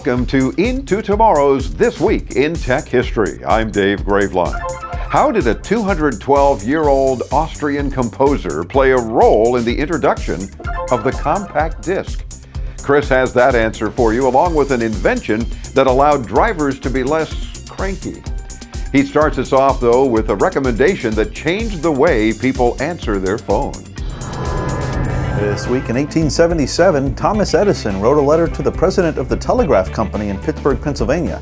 welcome to Into Tomorrow's This Week in Tech History. I'm Dave Graveline. How did a 212-year-old Austrian composer play a role in the introduction of the compact disc? Chris has that answer for you, along with an invention that allowed drivers to be less cranky. He starts us off, though, with a recommendation that changed the way people answer their phones. This week in 1877, Thomas Edison wrote a letter to the president of the telegraph company in Pittsburgh, Pennsylvania.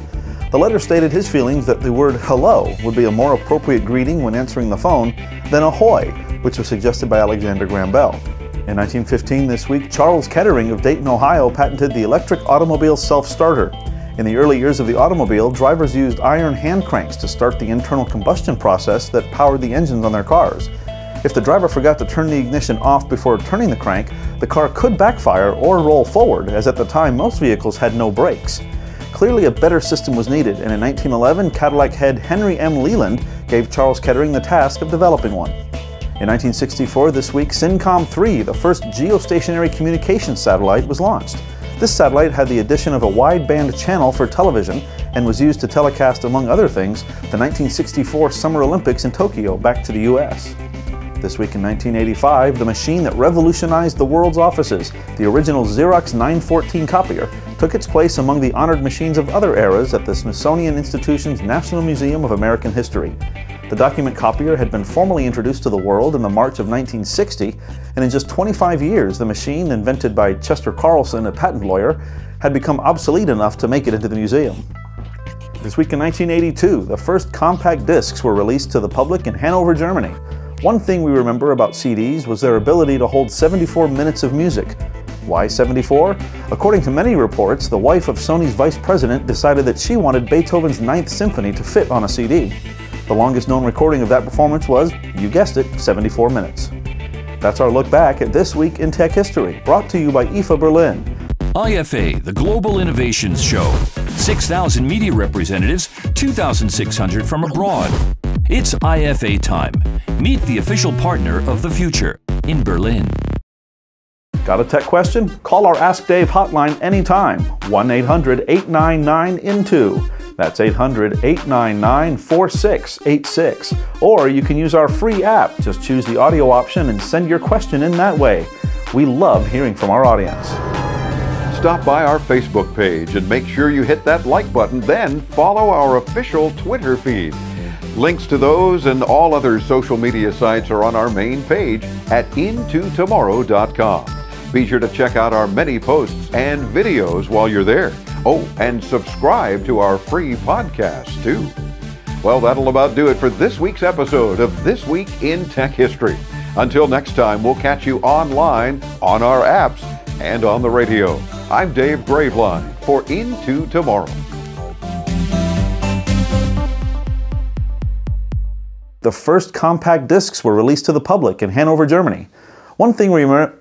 The letter stated his feelings that the word hello would be a more appropriate greeting when answering the phone than ahoy, which was suggested by Alexander Graham Bell. In 1915 this week, Charles Kettering of Dayton, Ohio patented the electric automobile self-starter. In the early years of the automobile, drivers used iron hand cranks to start the internal combustion process that powered the engines on their cars. If the driver forgot to turn the ignition off before turning the crank, the car could backfire or roll forward, as at the time most vehicles had no brakes. Clearly a better system was needed, and in 1911 Cadillac head Henry M. Leland gave Charles Kettering the task of developing one. In 1964 this week, SYNCOM-3, the first geostationary communications satellite, was launched. This satellite had the addition of a wideband channel for television and was used to telecast, among other things, the 1964 Summer Olympics in Tokyo back to the US. This week in 1985, the machine that revolutionized the world's offices, the original Xerox 914 copier, took its place among the honored machines of other eras at the Smithsonian Institution's National Museum of American History. The document copier had been formally introduced to the world in the March of 1960, and in just 25 years, the machine, invented by Chester Carlson, a patent lawyer, had become obsolete enough to make it into the museum. This week in 1982, the first compact discs were released to the public in Hanover, Germany. One thing we remember about CDs was their ability to hold 74 minutes of music. Why 74? According to many reports, the wife of Sony's vice president decided that she wanted Beethoven's Ninth Symphony to fit on a CD. The longest known recording of that performance was, you guessed it, 74 minutes. That's our look back at This Week in Tech History, brought to you by IFA Berlin. IFA, the Global Innovations Show. 6,000 media representatives, 2,600 from abroad. It's IFA time. Meet the official partner of the future in Berlin. Got a tech question? Call our Ask Dave hotline anytime. 1-800-899-INTO. That's 800-899-4686. Or you can use our free app. Just choose the audio option and send your question in that way. We love hearing from our audience. Stop by our Facebook page and make sure you hit that like button, then follow our official Twitter feed. Links to those and all other social media sites are on our main page at intotomorrow.com. Be sure to check out our many posts and videos while you're there. Oh, and subscribe to our free podcast, too. Well, that'll about do it for this week's episode of This Week in Tech History. Until next time, we'll catch you online, on our apps, and on the radio. I'm Dave Graveline for Into Tomorrow. The first compact discs were released to the public in Hanover, Germany. One thing we remember...